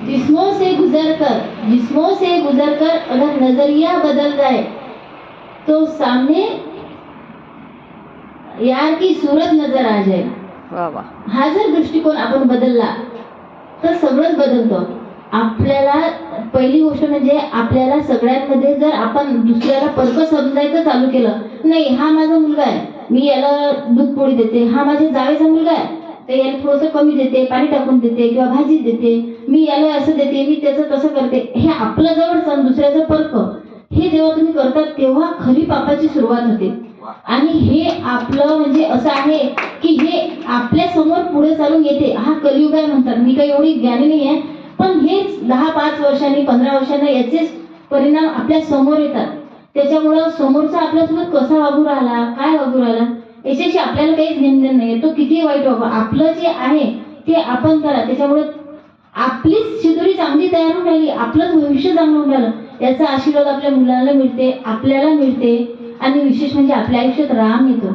जिस्मों से गुजर कर अगर नजरिया बदल जाए तो सामने यार की सूरत नजर आ जाए. वा वा. हा जर दृष्टिकोन आपण बदलला तर सगळंच बदलतं. आपल्याला पहिली गोष्ट म्हणजे आपल्याला सगळ्यांमध्ये जर आपण दुसऱ्याला परक समजायचं चालू केलं, नाही हा माझा मुलगा आहे, मी याला दूध पोळी देते, हा माझ्या जावेचा मुलगा आहे तर याला थोडंसं कमी देते, पाणी टाकून देते किंवा भाजी देते, मी याला असं देते, मी त्याचं तसं करते, हे आपलं जवळचं दुसऱ्याचं परक, हे जेव्हा तुम्ही करतात तेव्हा खरी पापाची सुरुवात होते. आणि हे आपलं म्हणजे असं आहे की हे आपल्या समोर पुढे चालून येते. हा कलियुग आहे म्हणतात, मी काही एवढी ज्ञानी नाही आहे, पण हेच 10-5 वर्षांनी 15 वर्षांनी याचेच परिणाम आपल्या समोर येतात. त्याच्यामुळं समोरचा आपल्यासोबत कसा वागू राहिला, काय वागू राहिला याच्याशी आपल्याला काहीच घेणं नाही. तो किती वाईट वागू, आपलं जे आहे ते आपण करा. त्याच्यामुळं आपलीच शिदोरी चांगली तयार होऊन राहिली, आपलंच भविष्य चांगलं होऊन राहिलं, याचा आशीर्वाद आपल्या मुलाला मिळते, आपल्याला मिळते. आणि विशेष म्हणजे आपल्या आयुष्यात राम येतो.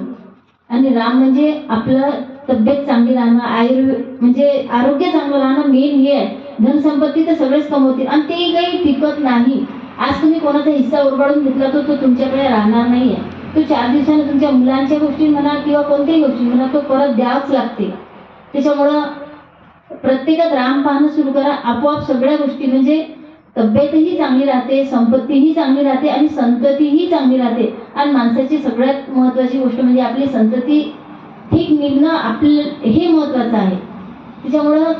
आणि राम म्हणजे आपलं तब्येत चांगली राहणं, म्हणजे आरोग्य चांगलं राहणं मेन हे आहे. धनसंपत्ती तर सगळेच कमवतील आणि ते काही टिकत नाही. आज तुम्ही कोणाचा हिस्सा उरबाडून घेतला तो तुमच्याकडे राहणार नाहीये. तो 4 दिवसांनी तुमच्या मुलांच्या गोष्टी म्हणा किंवा कोणत्याही गोष्टी म्हणा तो परत द्यावंच लागते. त्याच्यामुळं प्रत्येकात राम पाहणं सुरू करा, आपोआप सगळ्या गोष्टी म्हणजे तब्येतही चांगली राहते, संपत्तीही चांगली राहते आणि संततीही चांगली राहते. आणि माणसाची सगळ्यात महत्त्वाची गोष्ट म्हणजे आपली संतती ठीक निघणं, आपलं हे महत्त्वाचं आहे. त्याच्यामुळं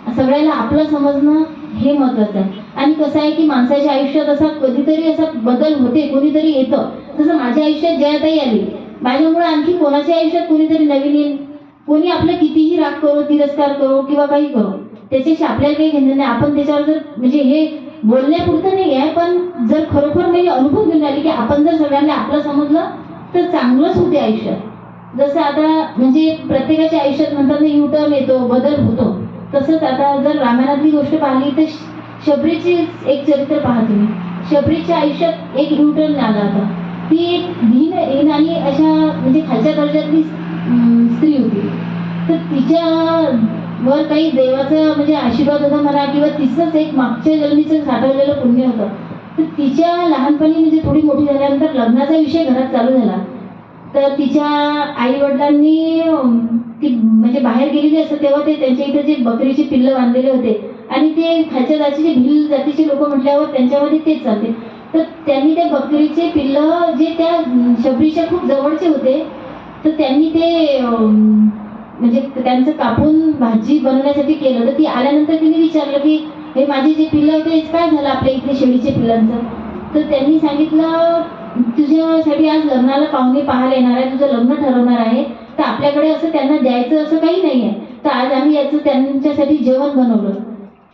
सगळ्याला आपलं समजणं हे महत्त्वाचं आहे. आणि कसं आहे की माणसाच्या आयुष्यात असा कधीतरी असा बदल होते, कोणीतरी येतं. जसं माझ्या आयुष्यात जयाताई आली, माझ्यामुळे आणखी कोणाच्या आयुष्यात कोणीतरी नवीन येईल. कोणी आपलं कितीही राग करो, तिरस्कार करो किंवा काही करो, त्याच्याशी आपल्याला काही घेणं नाही. आपण त्याच्यावर जर म्हणजे हे बोलण्यापुरतं नाही आहे, पण जर खरोखर नाही अनुभव घेऊन आले की आपण जर सगळ्यांना आपलं समजलं तर चांगलंच होते आयुष्यात. जसं आता म्हणजे प्रत्येकाच्या आयुष्यात म्हणतात ना U-turn येतो, बदल होतो. तसंच आता जर रामायणातली गोष्ट पाहिली तर शबरीची एक चरित्र पहा तुम्ही. शबरीच्या आयुष्यात एक U-turn आला होता. ती एक धीन आणि अशा म्हणजे खालच्या दर्जातली स्त्री होती. तर तिच्यावर काही देवाचा म्हणजे आशीर्वाद होता म्हणा किंवा तिचंच एक मागच्या जन्मीचं साठवलेलं पुण्य होतं. तर तिच्या लहानपणी म्हणजे थोडी मोठी झाल्यानंतर लग्नाचा विषय घरात चालू झाला. तर तिच्या आई वडिलांनी ती म्हणजे बाहेर गेलेली असतं तेव्हा ते त्यांच्या इथे जे बकरीचे पिल्लं बांधलेले होते आणि ते खालच्या जातीचे भिल जातीचे लोक म्हटल्यावर त्यांच्यामध्ये तेच चालते. तर त्यांनी त्या बकरीचे पिल्लं जे त्या शबरीच्या खूप जवळचे होते तर त्यांनी ते म्हणजे त्यांचं कापून भाजी बनवण्यासाठी केलं. तर ती आल्यानंतर तिने विचारलं की हे माझे जे पिल्लं होते काय झालं आपल्या इथे शेळीचे पिल्लांचं. तर त्यांनी सांगितलं तुझ्यासाठी आज लग्नाला पाहुणे पाहायला येणार आहे, तुझं लग्न ठरवणार आहे, तर आपल्याकडे असं त्यांना द्यायचं असं काही नाही आहे, तर आज आम्ही याचं त्यांच्यासाठी जेवण बनवलं.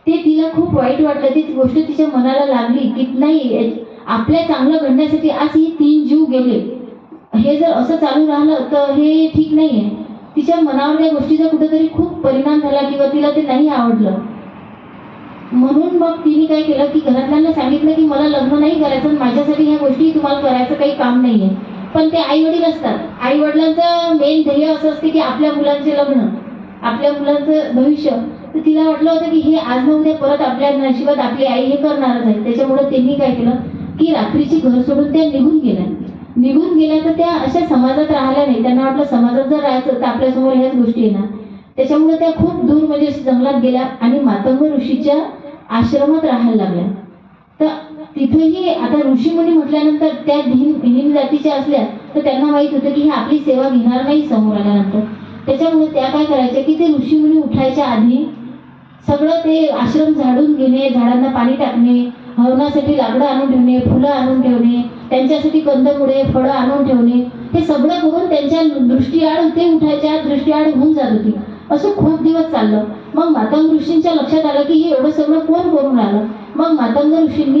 ते तिला खूप वाईट वाटलं. ती गोष्ट तिच्या मनाला लागली की नाही आपल्या चांगलं घडण्यासाठी आज ही 3 जीव गेले, हे जर असं चालू राहिलं तर हे ठीक नाही आहे. तिच्या मनावर त्या गोष्टीचा कुठेतरी खूप परिणाम झाला किंवा तिला ते नाही आवडलं. म्हणून मग तिने काय केलं की घरातल्यांना सांगितलं की मला लग्न नाही करायचं, माझ्यासाठी ह्या गोष्टी तुम्हाला करायचं काही काम नाही आहे. पण ते आई वडील असतात, आई वडिलांचं मेन ध्येय असं असते की आपल्या मुलांचे लग्न, आपल्या मुलांचं भविष्य. तर तिला वाटलं होतं की हे आज न उद्या परत आपल्या नशिबात आपली आई हे करणारच आहे. त्याच्यामुळे त्यांनी काय केलं की रात्रीची घर सोडून त्या निघून गेल्या. तर त्या अशा समाजात राहिल्या नाही. त्यांना वाटलं समाजात जर राहायचं तर आपल्यासमोर ह्याच गोष्टी येणार. त्याच्यामुळे त्या खूप दूर म्हणजे जंगलात गेल्या आणि मातंग ऋषीच्या आश्रमात राहायला लागल्या. तर तिथेही आता ऋषीमुनी म्हटल्यानंतर त्या हीन जातीच्या असल्या तर त्यांना माहित होतं की हे आपली सेवा घेणार नाही समोर आल्यानंतर. त्याच्यामुळे त्या काय करायच्या की ते ऋषीमुनी उठायच्या आधी सगळं ते आश्रम झाडून घेणे, झाडांना पाणी टाकणे, हवनासाठी लाकडं आणून ठेवणे, फुलं आणून ठेवणे, त्यांच्यासाठी कंदमुळे फळं आणून ठेवणे, हे सगळं करून त्यांच्या दृष्टीआड ते उठायच्या दृष्टीआड होऊन जात होती. असं खूप दिवस चाललं. मग मातंग ऋषींच्या लक्षात आलं की हे एवढं सगळं कोण करून राहिलं. मग मातंग ऋषींनी